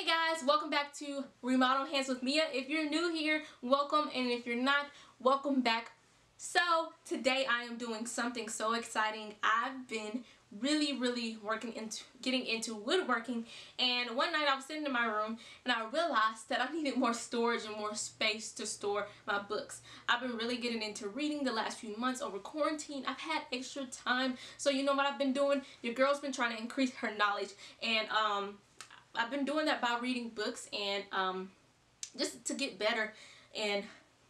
Hey guys, welcome back to Remodel Handz with Mia. If you're new here, welcome, and if you're not, welcome back. So today I am doing something so exciting. I've been really getting into woodworking, and one night I was sitting in my room and I realized that I needed more storage and more space to store my books. I've been really getting into reading the last few months over quarantine. I've had extra time, so you know what I've been doing? Your girl's been trying to increase her knowledge, and I've been doing that by reading books and just to get better and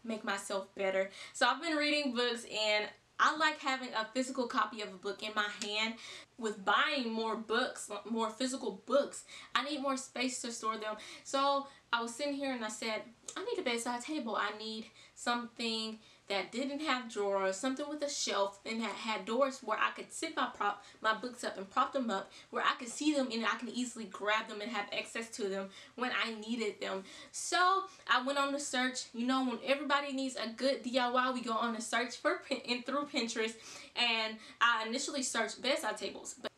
make myself better. So I've been reading books, and I like having a physical copy of a book in my hand. With buying more books, more physical books, I need more space to store them. So I was sitting here and I said, I need a bedside table. I need something that didn't have drawers, something with a shelf and that had doors where I could sit my books up and prop them up, where I could see them and I can easily grab them and have access to them when I needed them. So I went on the search. You know, when everybody needs a good DIY, we go on a search through Pinterest, and I initially searched bedside tables, but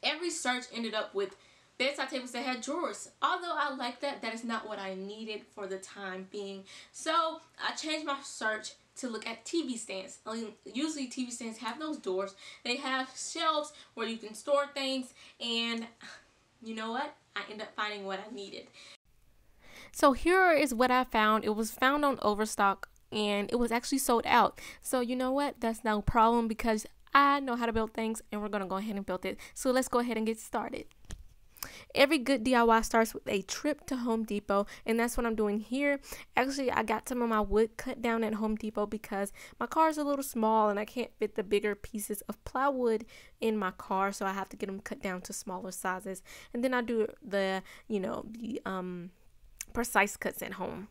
every search ended up with bedside tables that had drawers. Although I like that, that is not what I needed for the time being. So I changed my search to look at TV stands. Usually TV stands have those doors. They have shelves where you can store things, and you know what? I ended up finding what I needed. So here is what I found. It was found on Overstock, and it was actually sold out. So you know what? That's no problem because I know how to build things, and we're gonna go ahead and build it. So let's go ahead and get started. Every good DIY starts with a trip to Home Depot, and that's what I'm doing here. Actually, I got some of my wood cut down at Home Depot because my car is a little small and I can't fit the bigger pieces of plywood in my car, so I have to get them cut down to smaller sizes. And then I do the, you know, the precise cuts at home.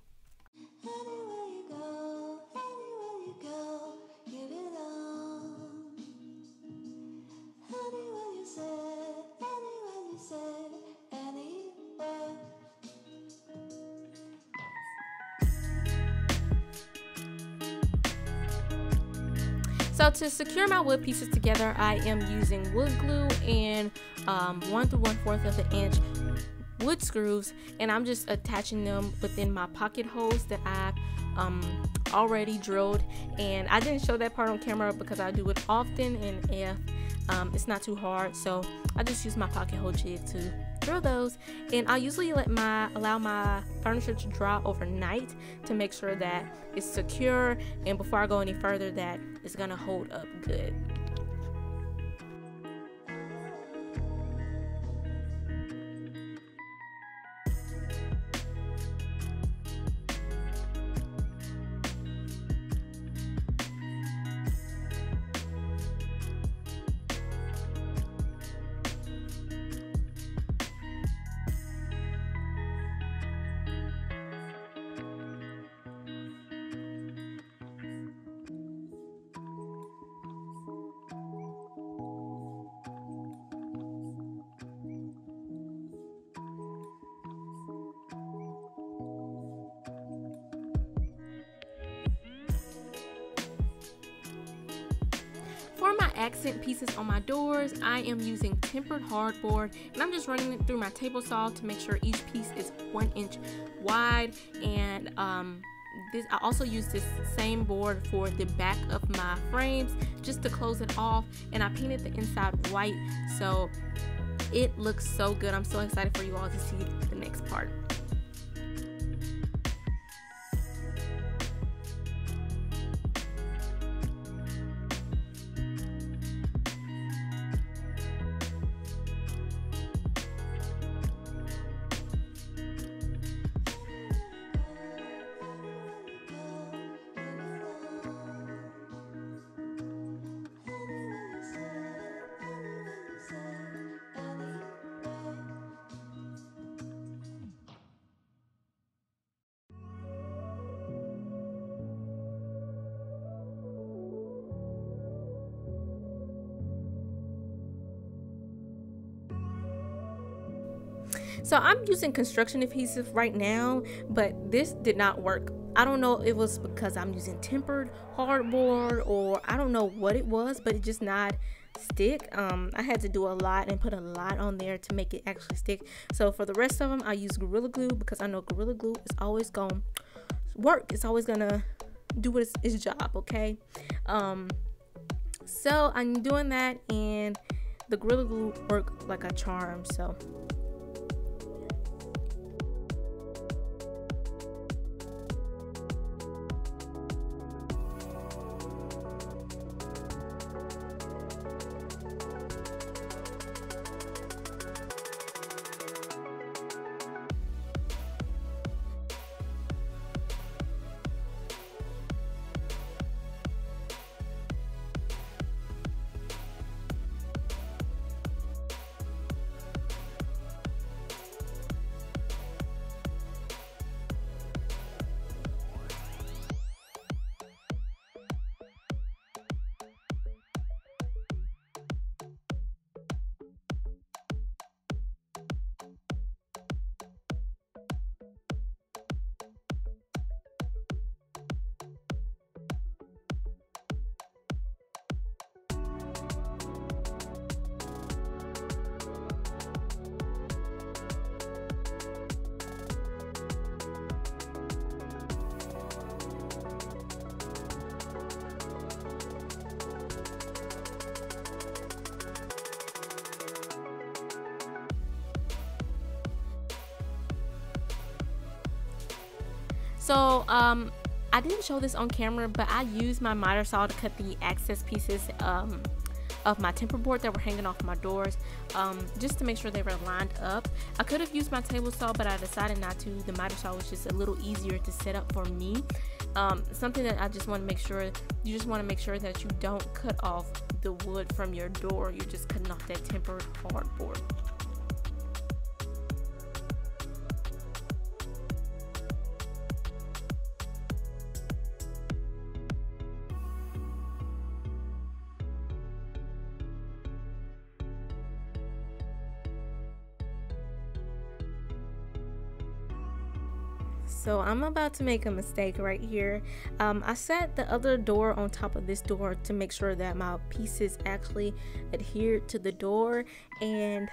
So to secure my wood pieces together, I am using wood glue and 1 1/4 of an inch wood screws, and I'm just attaching them within my pocket holes that I've already drilled. And I didn't show that part on camera because I do it often, and if it's not too hard, so I just use my pocket hole jig to drill those. And I usually allow my furniture to dry overnight to make sure that it's secure, and before I go any further that it's gonna hold up good. For my accent pieces on my doors, I am using tempered hardboard, and I'm just running it through my table saw to make sure each piece is 1 inch wide. And I also use this same board for the back of my frames just to close it off, and I painted the inside white, so it looks so good. I'm so excited for you all to see the next part. So I'm using construction adhesive right now, but this did not work. I don't know, it was because I'm using tempered hardboard, or I don't know what it was, but it just not stick. I had to do a lot and put a lot on there to make it actually stick. So for the rest of them, I use Gorilla Glue because I know Gorilla Glue is always gonna work. It's always gonna do its job, okay? So I'm doing that, and the Gorilla Glue worked like a charm. So I didn't show this on camera, but I used my miter saw to cut the access pieces of my temper board that were hanging off my doors, just to make sure they were lined up. I could have used my table saw, but I decided not to. The miter saw was just a little easier to set up for me. Something that I just want to make sure, you just want to make sure that you don't cut off the wood from your door. You're just cutting off that tempered hardboard. So I'm about to make a mistake right here. I set the other door on top of this door to make sure that my pieces actually adhered to the door, and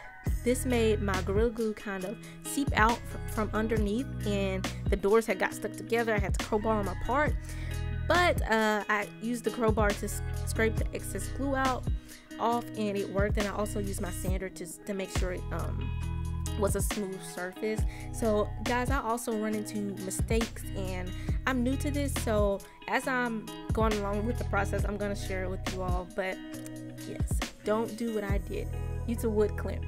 this made my Gorilla Glue kind of seep out from underneath, and the doors had got stuck together. I had to crowbar them apart, but I used the crowbar to scrape the excess glue off, and it worked. And I also used my sander to make sure it was a smooth surface. So guys, I also run into mistakes, and I'm new to this, so as I'm going along with the process, I'm gonna share it with you all. But yes, don't do what I did. Use a wood clamp.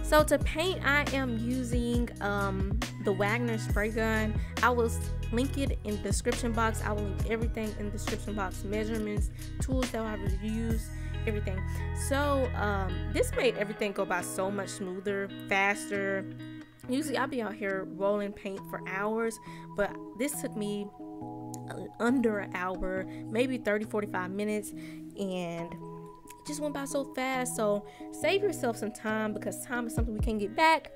So to paint, I am using the Wagner spray gun. I will link it in the description box. I will link everything in the description box, measurements, tools that I will use, everything. So this made everything go by so much smoother, faster. Usually I'll be out here rolling paint for hours, but this took me under an hour, maybe 30-45 minutes, and just went by so fast. So save yourself some time, because time is something we can't get back.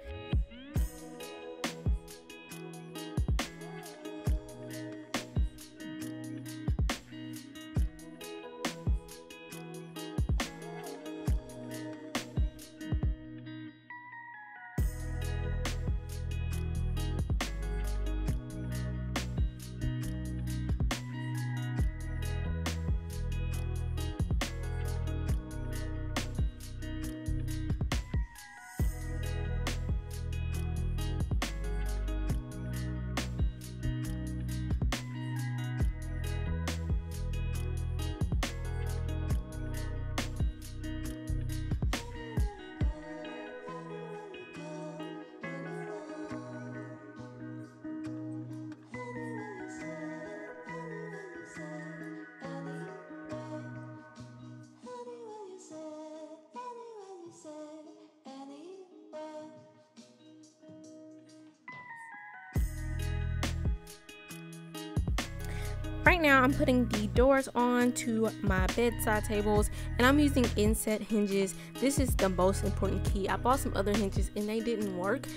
Right now I'm putting the doors on to my bedside tables, and I'm using inset hinges. This is the most important key. I bought some other hinges and they didn't work.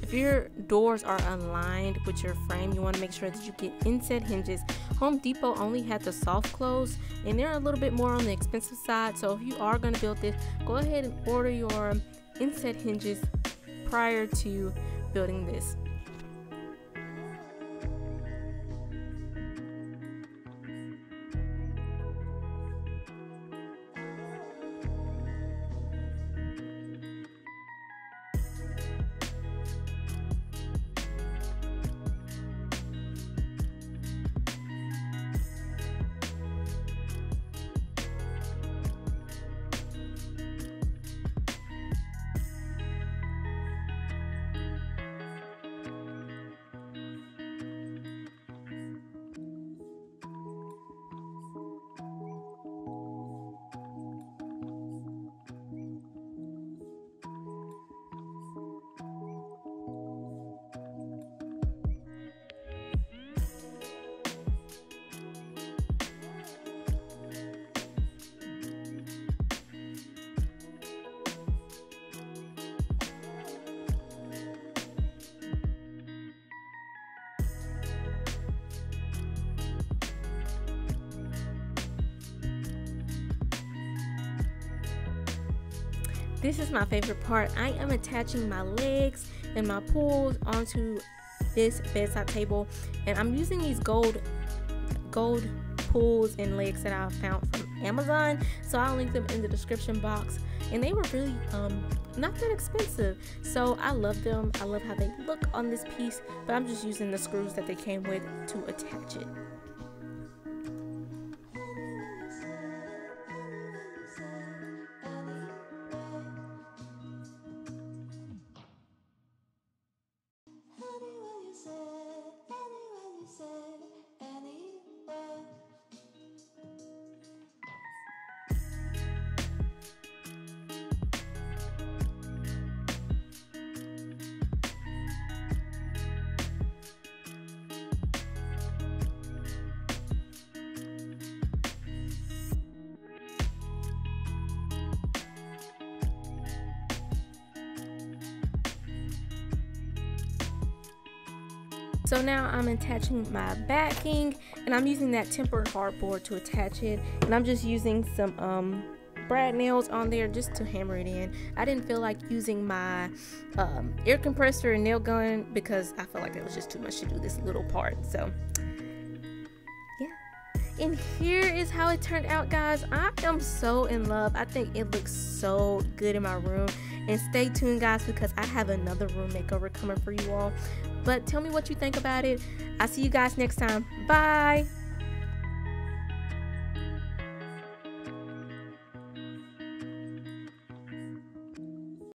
If your doors are aligned with your frame, you want to make sure that you get inset hinges. Home Depot only had the soft close, and they're a little bit more on the expensive side. So if you are going to build this, go ahead and order your inset hinges prior to building this. This is my favorite part. I am attaching my legs and my pulls onto this bedside table, and I'm using these gold pulls and legs that I found from Amazon, so I'll link them in the description box. And they were really not that expensive, so I love them. I love how they look on this piece, but I'm just using the screws that they came with to attach it. So now I'm attaching my backing, and I'm using that tempered hardboard to attach it, and I'm just using some brad nails on there just to hammer it in. I didn't feel like using my air compressor and nail gun because I felt like it was just too much to do this little part. So yeah, and here is how it turned out, guys. I am so in love. I think it looks so good in my room. And stay tuned, guys, because I have another room makeover coming for you all. But tell me what you think about it. I'll see you guys next time. Bye.